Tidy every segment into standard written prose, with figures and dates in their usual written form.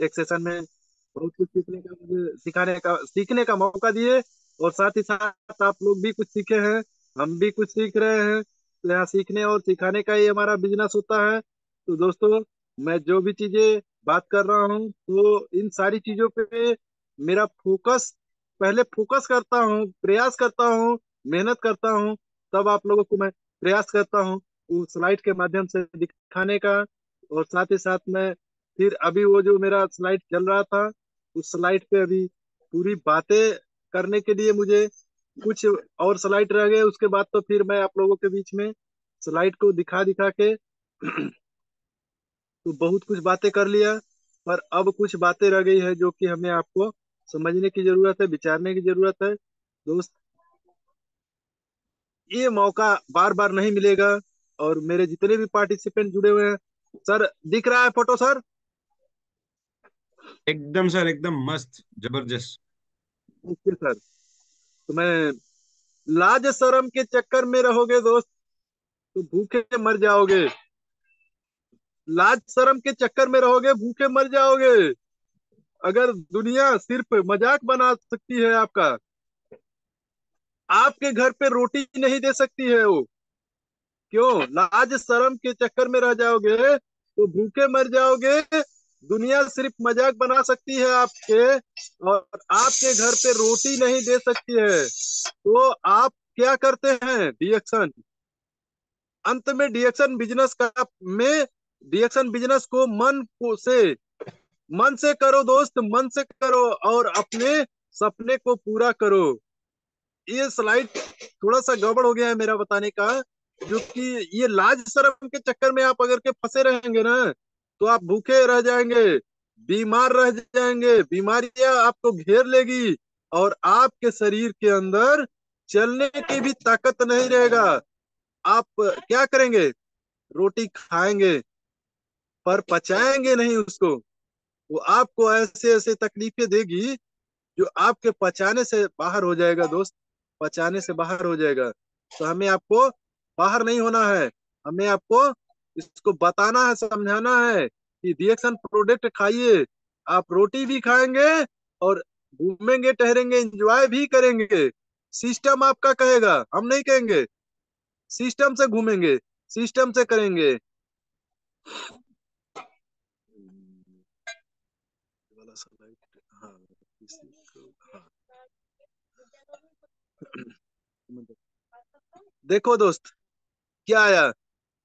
एक सेशन में बहुत कुछ सीखने का, मुझे सीखने का मौका दिए। और साथ ही साथ आप लोग भी कुछ सीखे हैं, हम भी कुछ सीख रहे हैं। तो यहाँ सीखने और सिखाने का ही हमारा बिजनेस होता है। तो दोस्तों, मैं जो भी चीजें बात कर रहा हूँ तो इन सारी चीजों पे मेरा फोकस, पहले फोकस करता हूँ, प्रयास करता हूँ, मेहनत करता हूँ, तब आप लोगों को मैं प्रयास करता हूँ उस स्लाइड के माध्यम से दिखाने का। और साथ ही साथ में फिर अभी वो जो मेरा स्लाइड चल रहा था, उस स्लाइड पे अभी पूरी बातें करने के लिए मुझे कुछ और स्लाइड रह गए। उसके बाद तो फिर मैं आप लोगों के बीच में स्लाइड को दिखा दिखा के तो बहुत कुछ बातें कर लिया। पर अब कुछ बातें रह गई है जो कि हमें आपको समझने की जरूरत है, विचारने की जरूरत है दोस्त। ये मौका बार बार नहीं मिलेगा। और मेरे जितने भी पार्टिसिपेंट जुड़े हुए हैं, सर दिख रहा है फोटो सर? एकदम सर, एकदम मस्त, जबरदस्त। Okay sir. तो मैं, लाज शर्म के चक्कर में रहोगे दोस्त तो भूखे मर जाओगे। लाज शर्म के चक्कर में रहोगे, भूखे मर जाओगे। अगर दुनिया सिर्फ मजाक बना सकती है आपका, आपके घर पे रोटी नहीं दे सकती है वो, क्यों लाज शर्म के चक्कर में रह जाओगे तो भूखे मर जाओगे। दुनिया सिर्फ मजाक बना सकती है आपके, और आपके घर पे रोटी नहीं दे सकती है। तो आप क्या करते हैं? रिएक्शन। अंत में डिएक्शन बिजनेस का में डिएक्शन बिजनेस को मन से करो दोस्त, मन से करो और अपने सपने को पूरा करो। ये स्लाइड थोड़ा सा गड़बड़ हो गया है मेरा बताने का, जो कि ये लाज शर्म के चक्कर में आप अगर के फंसे रहेंगे ना, तो आप भूखे रह जाएंगे, बीमार रह जाएंगे, बीमारियां आपको घेर लेगी, और आपके शरीर के अंदर चलने की भी ताकत नहीं रहेगा। आप क्या करेंगे? रोटी खाएंगे पर पचाएंगे नहीं उसको। वो आपको ऐसे ऐसे तकलीफें देगी जो आपके पचाने से बाहर हो जाएगा दोस्त, पचाने से बाहर हो जाएगा। तो हमें आपको बाहर नहीं होना है, हमें आपको इसको बताना है, समझाना है कि रिएक्शन प्रोडक्ट खाइए। आप रोटी भी खाएंगे और घूमेंगे टहरेंगे, एंजॉय भी करेंगे। सिस्टम आपका कहेगा, हम नहीं कहेंगे। सिस्टम से घूमेंगे, सिस्टम से करेंगे। वाला slide, हाँ, हाँ। देखो दोस्त, क्या आया?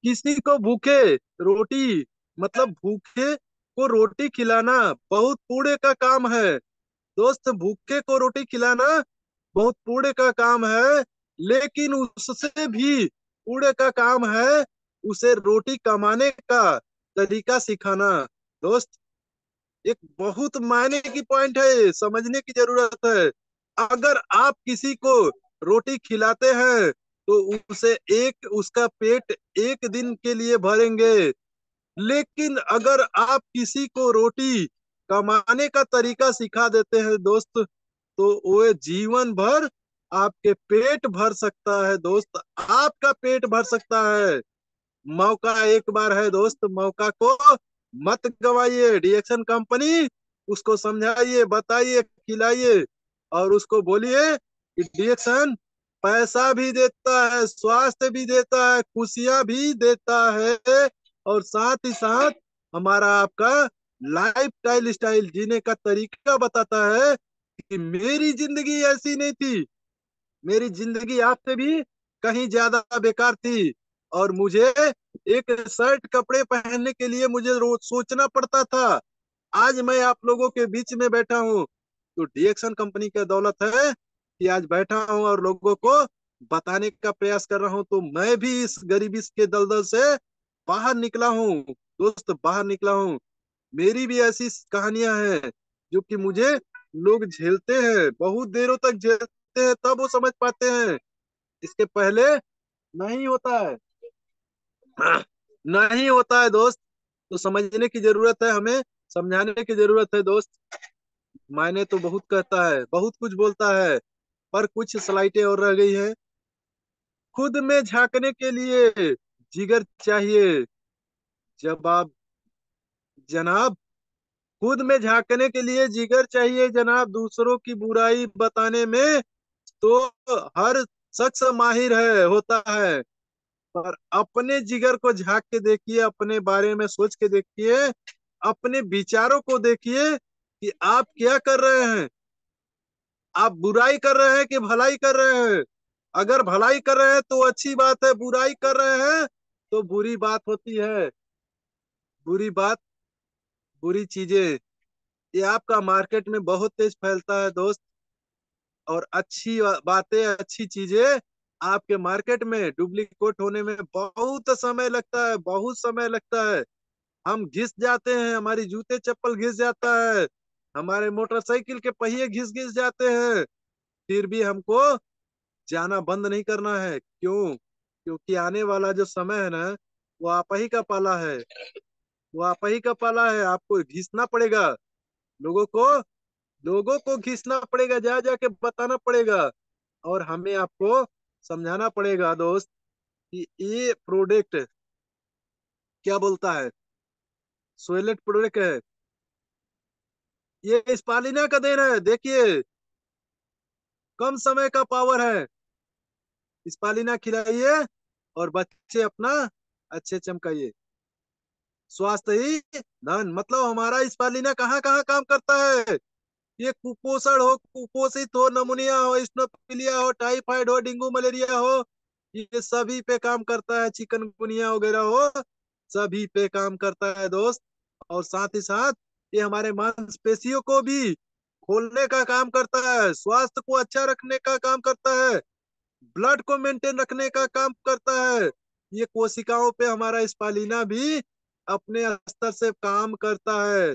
किसी को भूखे रोटी, मतलब भूखे को रोटी खिलाना बहुत पुण्य का काम है दोस्त। भूखे को रोटी खिलाना बहुत पुण्य का काम है। लेकिन उससे भी पुण्य का काम है उसे रोटी कमाने का तरीका सिखाना दोस्त। एक बहुत मायने की पॉइंट है, समझने की जरूरत है। अगर आप किसी को रोटी खिलाते हैं तो उसे एक उसका पेट एक दिन के लिए भरेंगे। लेकिन अगर आप किसी को रोटी कमाने का तरीका सिखा देते हैं दोस्त, तो वो जीवन भर आपके पेट भर सकता है दोस्त, आपका पेट भर सकता है। मौका एक बार है दोस्त, मौका को मत गवाइए। रिएक्शन कंपनी, उसको समझाइए, बताइए, खिलाइए, और उसको बोलिए कि रिएक्शन पैसा भी देता है, स्वास्थ्य भी देता है, खुशियां भी देता है, और साथ ही साथ हमारा आपका लाइफ स्टाइल जीने का तरीका बताता है। कि मेरी जिंदगी ऐसी नहीं थी, मेरी जिंदगी आपसे भी कहीं ज्यादा बेकार थी, और मुझे एक शर्ट कपड़े पहनने के लिए मुझे रोज सोचना पड़ता था। आज मैं आप लोगों के बीच में बैठा हूँ तो डिएक्शन कंपनी का दौलत है कि आज बैठा हूँ और लोगों को बताने का प्रयास कर रहा हूँ। तो मैं भी इस गरीबी के दलदल से बाहर निकला हूँ दोस्त, बाहर निकला हूँ। मेरी भी ऐसी कहानियां हैं जो कि मुझे लोग झेलते हैं, बहुत देरों तक झेलते हैं, तब वो समझ पाते हैं। इसके पहले नहीं होता है। नहीं होता है दोस्त। तो समझने की जरूरत है हमें, समझाने की जरूरत है दोस्त। मायने तो बहुत कहता है, बहुत कुछ बोलता है, पर कुछ स्लाइटें और रह गई है। खुद में झांकने के लिए जिगर चाहिए। जब आप, जनाब, खुद में झांकने के लिए जिगर चाहिए जनाब, दूसरों की बुराई बताने में तो हर शख्स माहिर है होता है। पर अपने जिगर को झांक के देखिए, अपने बारे में सोच के देखिए, अपने विचारों को देखिए कि आप क्या कर रहे हैं। आप बुराई कर रहे हैं कि भलाई कर रहे हैं? अगर भलाई कर रहे हैं तो अच्छी बात है, बुराई कर रहे हैं तो बुरी बात होती है। बुरी बात, बुरी चीजें, ये आपका मार्केट में बहुत तेज फैलता है दोस्त। और अच्छी बातें, अच्छी चीजें आपके मार्केट में डुप्लीकेट होने में बहुत समय लगता है, बहुत समय लगता है। हम घिस जाते हैं, हमारी जूते चप्पल घिस जाता है, हमारे मोटरसाइकिल के पहिए घिस घिस जाते हैं, फिर भी हमको जाना बंद नहीं करना है। क्यों? क्योंकि आने वाला जो समय है ना, वो आप ही का पाला है। वो आप ही का पाला है, आपको घिसना पड़ेगा। लोगों को लोगों को घिसना पड़ेगा, जा जाके बताना पड़ेगा। और हमें आपको समझाना पड़ेगा दोस्त कि ये प्रोडक्ट क्या बोलता है, सोयलेट प्रोडक्ट है, ये स्पालिना का देन है। देखिए, कम समय का पावर है। स्पालिना खिलाइए और बच्चे अपना अच्छे चमकाइए। स्वास्थ्य ही धन, मतलब हमारा स्पालिना कहाँ कहाँ काम करता है। ये कुपोषण हो, कुपोषित हो, नमूनिया हो, स्नोफिलिया हो, टाइफाइड हो, डेंगू मलेरिया हो, ये सभी पे काम करता है। चिकनगुनिया वगैरह हो, सभी पे काम करता है दोस्त। और साथ ही साथ ये हमारे मांसपेशियों को भी खोलने का काम करता है, स्वास्थ्य को अच्छा रखने का काम करता है, ब्लड को मेंटेन रखने का काम करता है। ये कोशिकाओं पे हमारा स्पालिना भी अपने स्तर से काम करता है।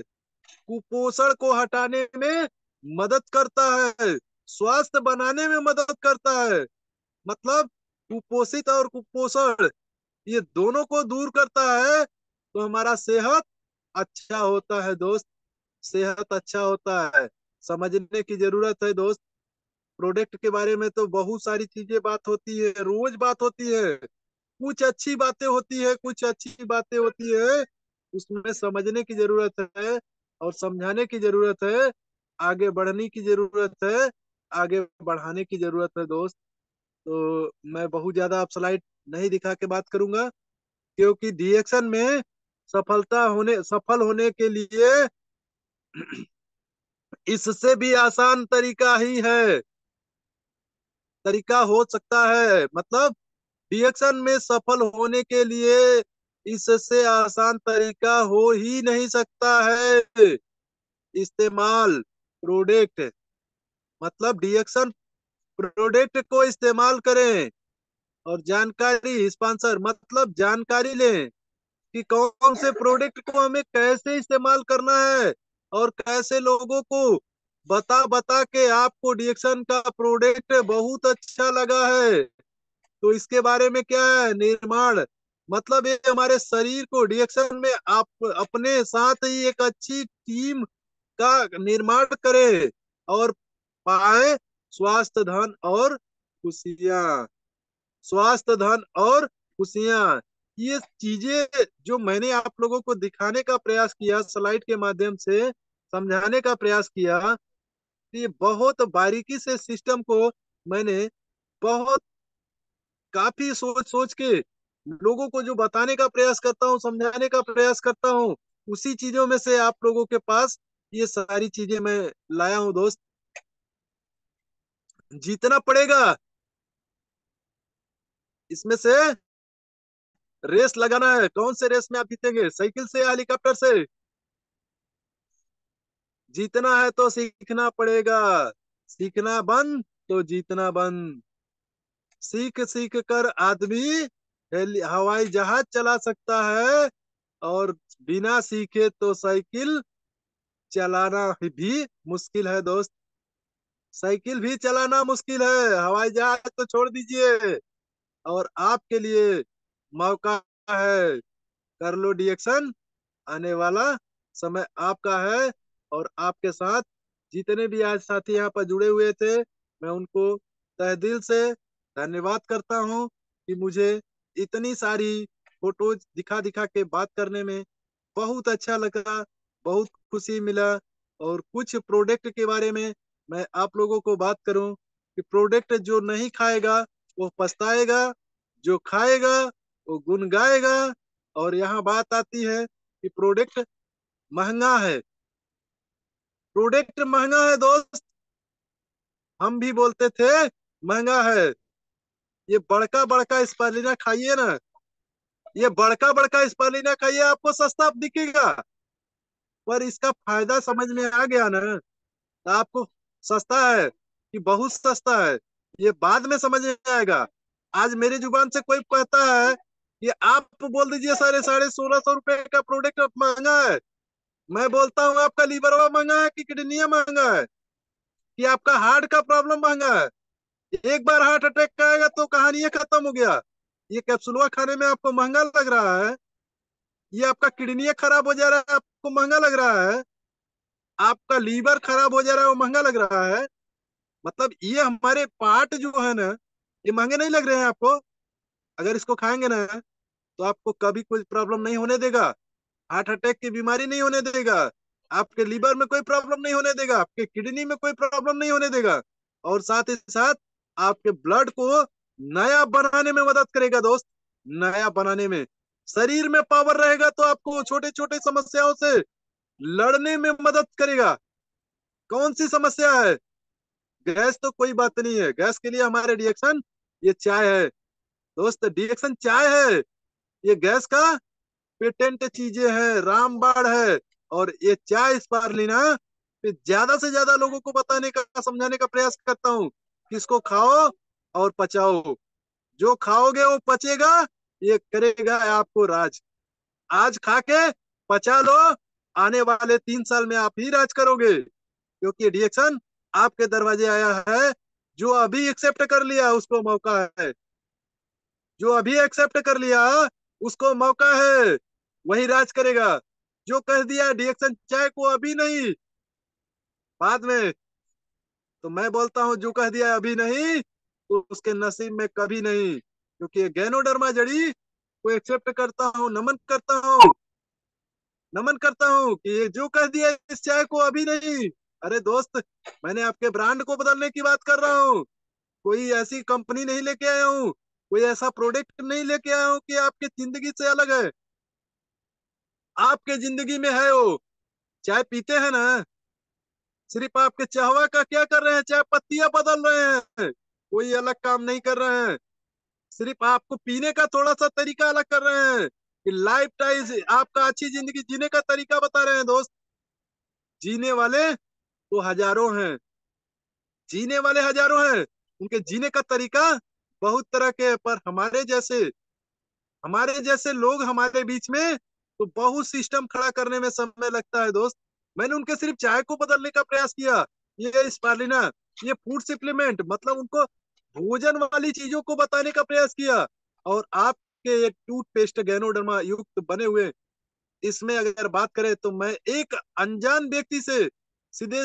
कुपोषण को हटाने में मदद करता है, स्वास्थ्य बनाने में मदद करता है। मतलब कुपोषित और कुपोषण, ये दोनों को दूर करता है तो हमारा सेहत अच्छा होता है दोस्त। सेहत अच्छा होता है, समझने की जरूरत है दोस्त। प्रोडक्ट के बारे में तो बहुत सारी चीजें बात होती है, रोज बात होती है। कुछ अच्छी बातें होती है, कुछ अच्छी बातें होती है, उसमें समझने की जरूरत है और समझाने की जरूरत है, आगे बढ़ने की जरूरत है, आगे बढ़ाने की जरूरत है दोस्त। तो मैं बहुत ज्यादा अब स्लाइड नहीं दिखा के बात करूंगा, क्योंकि डीएक्शन में सफल होने के लिए इससे भी आसान तरीका ही है, तरीका हो सकता है। मतलब रिएक्शन में सफल होने के लिए इससे आसान तरीका हो ही नहीं सकता है। इस्तेमाल प्रोडक्ट, मतलब रिएक्शन प्रोडक्ट को इस्तेमाल करें। और जानकारी स्पॉन्सर, मतलब जानकारी लें कि कौन से प्रोडक्ट को हमें कैसे इस्तेमाल करना है और कैसे लोगों को बता बता के आपको रिएक्शन का प्रोडक्ट बहुत अच्छा लगा है। तो इसके बारे में क्या है, निर्माण, मतलब ये हमारे शरीर को रिएक्शन में आप अपने साथ ही एक अच्छी टीम का निर्माण करे और पाए स्वास्थ्य धन और खुशियां। स्वास्थ्य धन और खुशियां, ये चीजें जो मैंने आप लोगों को दिखाने का प्रयास किया, स्लाइड के माध्यम से समझाने का प्रयास किया, ये बहुत बारीकी से सिस्टम को मैंने बहुत काफी सोच सोच के लोगों को जो बताने का प्रयास करता हूँ, समझाने का प्रयास करता हूँ, उसी चीजों में से आप लोगों के पास ये सारी चीजें मैं लाया हूँ दोस्त। जीतना पड़ेगा, इसमें से रेस लगाना है। कौन से रेस में आप जीतेंगे, साइकिल से या हेलीकॉप्टर से? जीतना है तो सीखना पड़ेगा, सीखना बंद तो जीतना बंद। सीख सीख कर आदमी हवाई जहाज चला सकता है, और बिना सीखे तो साइकिल चलाना भी मुश्किल है दोस्त। साइकिल भी चलाना मुश्किल है, हवाई जहाज तो छोड़ दीजिए। और आपके लिए मौका है, कर लो डिएक्शन, आने वाला समय आपका है। और आपके साथ जितने भी आज साथी यहाँ पर जुड़े हुए थे, मैं उनको तहे दिल से धन्यवाद करता हूँ कि मुझे इतनी सारी फोटोज दिखा दिखा के बात करने में बहुत अच्छा लगा। बहुत खुशी मिला। और कुछ प्रोडक्ट के बारे में मैं आप लोगों को बात करूं कि प्रोडक्ट जो नहीं खाएगा वो पछताएगा, जो खाएगा वो गुन गाएगा। और यहाँ बात आती है कि प्रोडक्ट महंगा है। प्रोडक्ट महंगा है दोस्त, हम भी बोलते थे महंगा है। ये बड़का बड़का स्पालिना खाइए ना, ये बड़का बड़का स्पालिना खाइए, आपको सस्ता दिखेगा। पर इसका फायदा समझ में आ गया ना, तो आपको सस्ता है कि बहुत सस्ता है ये बाद में समझ में आएगा। आज मेरी जुबान से कोई कहता है कि आप बोल दीजिए साढ़े साढ़े 1600 रुपए का प्रोडक्ट महंगा है, मैं बोलता हूँ आपका लीवर महंगा है कि किडनी महंगा है कि आपका हार्ट का प्रॉब्लम महंगा है। एक बार हार्ट अटैक का आएगा तो कहानी ये खत्म हो गया। ये कैप्सूलवा खाने में आपको महंगा लग रहा है, ये आपका किडनी खराब हो जा रहा है आपको महंगा लग रहा है, आपका लीवर खराब हो जा रहा है वो महंगा लग रहा है। मतलब ये हमारे पार्ट जो है ना, ये महंगे नहीं लग रहे हैं आपको। अगर इसको खाएंगे ना तो आपको कभी कोई प्रॉब्लम नहीं होने देगा, हार्ट अटैक की बीमारी नहीं होने देगा, आपके लीवर में कोई प्रॉब्लम नहीं होने देगा, आपके किडनी में कोई प्रॉब्लम नहीं होने देगा। और साथ ही साथ आपके ब्लड को नया बनाने में मदद करेगा दोस्त, नया बनाने में। शरीर में पावर रहेगा तो आपको छोटे छोटे समस्याओं से लड़ने में मदद करेगा। कौन सी समस्या है? गैस तो कोई बात नहीं है, गैस के लिए हमारे रिएक्शन ये चाय है दोस्त, रिएक्शन चाय है। ये गैस का पेटेंट चीजें हैं, रामबाण है। और ये चाय इस बार लेना, फिर ज्यादा से ज्यादा लोगों को बताने का समझाने का प्रयास करता हूँ कि इसको खाओ और पचाओ। जो खाओगे वो पचेगा, ये करेगा आपको राज। आज खा के पचा लो, आने वाले 3 साल में आप ही राज करोगे, क्योंकि रिएक्शन आपके दरवाजे आया है। जो अभी एक्सेप्ट कर लिया उसको मौका है, जो अभी एक्सेप्ट कर लिया उसको मौका है, वही राज करेगा। जो कह दिया रिएक्शन चाय को अभी नहीं, बाद में, तो मैं बोलता हूँ जो कह दिया अभी नहीं तो उसके नसीब में कभी नहीं। क्योंकि ये गैनोडर्मा जड़ी को एक्सेप्ट करता हूँ, नमन करता हूँ, नमन करता हूँ कि ये जो कह दिया इस चाय को अभी नहीं। अरे दोस्त, मैंने आपके ब्रांड को बदलने की बात कर रहा हूँ, कोई ऐसी कंपनी नहीं लेके आया हूँ, कोई ऐसा प्रोडक्ट नहीं लेके आया हूँ कि आपकी जिंदगी से अलग है। आपके जिंदगी में है वो, चाय पीते हैं ना, सिर्फ आपके चाहवा का क्या कर रहे हैं, चाय पत्तियां बदल रहे हैं, कोई अलग काम नहीं कर रहे हैं। सिर्फ आपको पीने का थोड़ा सा तरीका अलग कर रहे हैं कि लाइफ टाइम आपका अच्छी जिंदगी जीने का तरीका बता रहे हैं दोस्त। जीने वाले तो हजारों हैं, जीने वाले हजारों हैं, उनके जीने का तरीका बहुत तरह के हैं। पर हमारे जैसे लोग हमारे बीच में तो बहुत सिस्टम खड़ा करने में समय लगता है दोस्त। मैंने उनके सिर्फ चाय को बदलने का प्रयास किया, ये स्पालिना, ये फूड सप्लीमेंट, मतलब उनको भोजन वाली चीजों को बताने का प्रयास किया। और आपके एक टूथपेस्ट गैनोडर्मा युक्त बने हुए, इसमें अगर बात करें तो मैं एक अनजान व्यक्ति से सीधे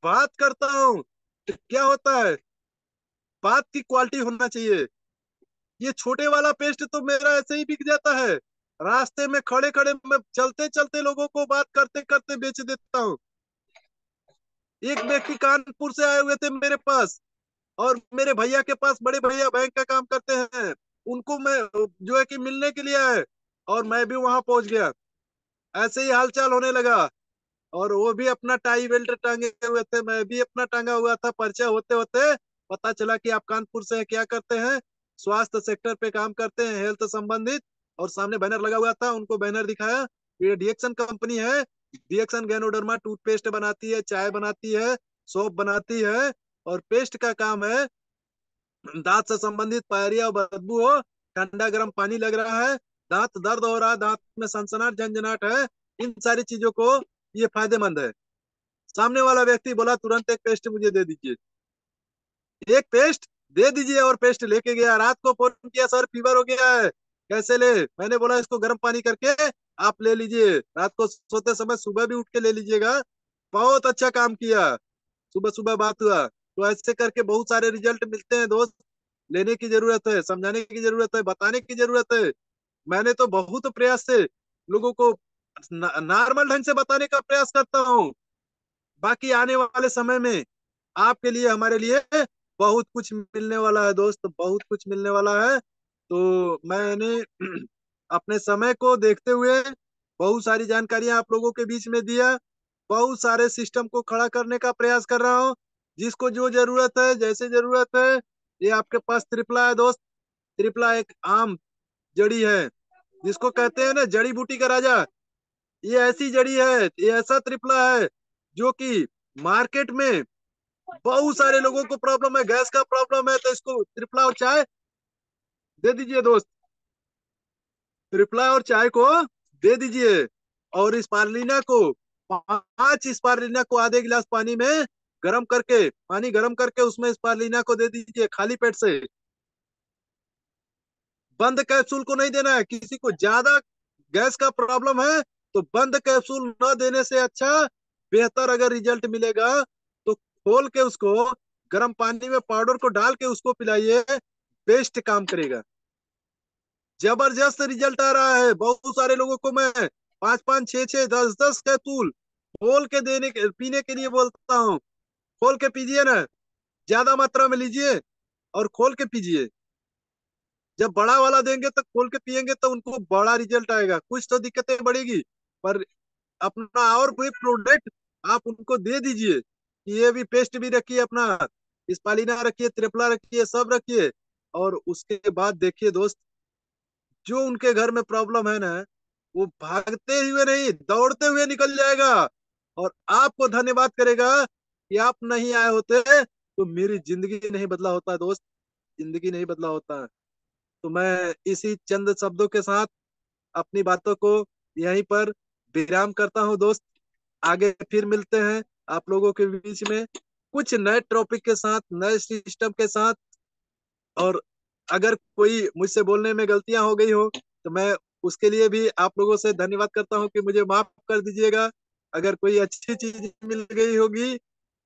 बात करता हूँ तो क्या होता है, बात की क्वालिटी होना चाहिए। ये छोटे वाला पेस्ट तो मेरा ऐसे ही बिक जाता है, रास्ते में खड़े खड़े मैं चलते चलते लोगों को बात करते करते बेच देता हूँ। एक व्यक्ति कानपुर से आए हुए थे मेरे पास, और मेरे भैया के पास, बड़े भैया बैंक का काम करते हैं, उनको मैं जो है कि मिलने के लिए आए, और मैं भी वहां पहुंच गया। ऐसे ही हालचाल होने लगा, और वो भी अपना टाई बेल्ट टांगे हुए थे, मैं भी अपना टांगा हुआ था। परिचय होते होते पता चला कि आप कानपुर से हैं, क्या करते हैं, स्वास्थ्य सेक्टर पे काम करते हैं, हेल्थ संबंधित। और सामने बैनर लगा हुआ था, उनको बैनर दिखाया, ये डिएक्शन कंपनी है, डिएक्शन गैनोडर्मा टूथपेस्ट बनाती है, चाय बनाती है, सोप बनाती है। और पेस्ट का काम है दांत से संबंधित पायरिया और बदबू हो, ठंडा गर्म पानी लग रहा है, दांत दर्द हो रहा है, दांत में सनसनाहट झंझनाट है, इन सारी चीजों को ये फायदेमंद है। सामने वाला व्यक्ति बोला तुरंत एक पेस्ट मुझे दे दीजिए, एक पेस्ट दे दीजिए। और पेस्ट लेके गया, रात को फोन किया, सर फीवर हो गया है, कैसे ले? मैंने बोला इसको गर्म पानी करके आप ले लीजिए, रात को सोते समय सुबह भी उठ के ले लीजिएगा। बहुत अच्छा काम किया, सुबह सुबह बात हुआ। तो ऐसे करके बहुत सारे रिजल्ट मिलते हैं दोस्त। लेने की जरूरत है, समझाने की जरूरत है, बताने की जरूरत है। मैंने तो बहुत प्रयास से लोगों को नॉर्मल ढंग से बताने का प्रयास करता हूँ। बाकी आने वाले समय में आपके लिए, हमारे लिए बहुत कुछ मिलने वाला है दोस्त, बहुत कुछ मिलने वाला है। तो मैंने अपने समय को देखते हुए बहुत सारी जानकारियां आप लोगों के बीच में दिया, बहुत सारे सिस्टम को खड़ा करने का प्रयास कर रहा हूँ। जिसको जो जरूरत है, जैसे जरूरत है, ये आपके पास त्रिपला है दोस्त। त्रिपला एक आम जड़ी है, जिसको कहते हैं ना जड़ी बूटी का राजा। ये ऐसी जड़ी है, ये ऐसा त्रिपला है जो कि मार्केट में बहुत सारे लोगों को प्रॉब्लम है, गैस का प्रॉब्लम है, तो इसको त्रिपला और चाय दे दीजिए दोस्त। त्रिपला और चाय को दे दीजिए। और स्पारुलिना को, 5 स्पारुलिना को आधे गिलास पानी में गर्म करके, पानी गर्म करके उसमें स्पारुलिना को दे दीजिए खाली पेट से। बंद कैप्सूल को नहीं देना है। किसी को ज्यादा गैस का प्रॉब्लम है तो बंद कैप्सूल न देने से अच्छा, बेहतर अगर रिजल्ट मिलेगा तो खोल के उसको गर्म पानी में पाउडर को डाल के उसको पिलाइए, बेस्ट काम करेगा। जबरदस्त रिजल्ट आ रहा है। बहुत सारे लोगों को मैं 5 5 6 6 10 10 कैप्सूल खोल के देने के पीने के लिए बोलता हूँ। खोल के पीजिए ना, ज्यादा मात्रा में लीजिए और खोल के पीजिए। जब बड़ा वाला देंगे तो खोल के पियेंगे तो उनको बड़ा रिजल्ट आएगा। कुछ तो दिक्कतें बढ़ेगी, पर अपना और कोई प्रोडक्ट आप उनको दे दीजिए कि ये भी पेस्ट भी रखिए अपना, स्पालिना रखिए, त्रिपला रखिए, सब रखिए। और उसके बाद देखिए दोस्त, जो उनके घर में प्रॉब्लम है ना, वो भागते हुए नहीं दौड़ते हुए निकल जाएगा और आपको धन्यवाद करेगा कि आप नहीं आए होते तो मेरी जिंदगी नहीं बदला होता दोस्त, जिंदगी नहीं बदला होता। तो मैं इसी चंद शब्दों के साथ अपनी बातों को यहीं पर विराम करता हूँ दोस्त। आगे फिर मिलते हैं आप लोगों के बीच में कुछ नए टॉपिक के साथ, नए सिस्टम के साथ। और अगर कोई मुझसे बोलने में गलतियां हो गई हो तो मैं उसके लिए भी आप लोगों से धन्यवाद करता हूं कि मुझे माफ कर दीजिएगा। अगर कोई अच्छी चीज मिल गई होगी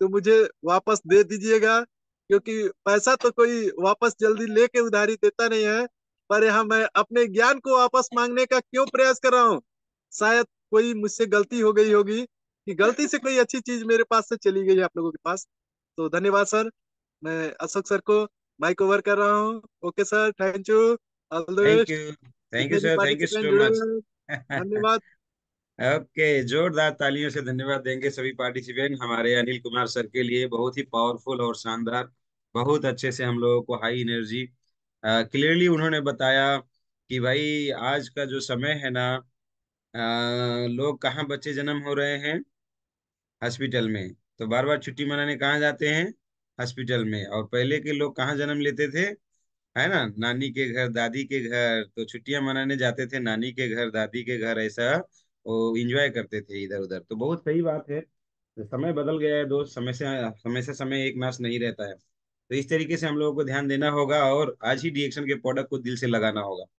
तो मुझे वापस दे दीजिएगा, क्योंकि पैसा तो कोई वापस जल्दी लेके उधारी देता नहीं है। पर यहाँ मैं अपने ज्ञान को वापस मांगने का क्यों प्रयास कर रहा हूँ। शायद कोई मुझसे गलती हो गई होगी कि गलती से कोई अच्छी चीज मेरे पास से चली गई आप लोगों के पास। तो धन्यवाद सर। मैं अशोक सर को माइक ओवर कर रहा हूँ। Okay sir, thank you, all the best. Thank you जितने भी सर, थैंक यू पार्टिसिपेंट सो जुड़े मच। हुए हैं, धन्यवाद। ओके, जोरदार तालियों से धन्यवाद देंगे सभी पार्टिसिपेंट हमारे अनिल कुमार सर के लिए। बहुत ही पावरफुल और शानदार, बहुत अच्छे से हम लोगों को हाई एनर्जी क्लियरली उन्होंने बताया कि भाई आज का जो समय है ना, लोग कहाँ बच्चे जन्म हो रहे हैं, हॉस्पिटल में। तो बार बार छुट्टी मनाने कहाँ जाते हैं, हॉस्पिटल में। और पहले के लोग कहाँ जन्म लेते थे, है ना, नानी के घर, दादी के घर। तो छुट्टियां मनाने जाते थे नानी के घर, दादी के घर, ऐसा वो इंजॉय करते थे इधर उधर। तो बहुत सही बात है। तो समय बदल गया है दोस्त, समय से समय एक नाश नहीं रहता है। तो इस तरीके से हम लोगों को ध्यान देना होगा और आज ही डीएक्शन के प्रोडक्ट को दिल से लगाना होगा।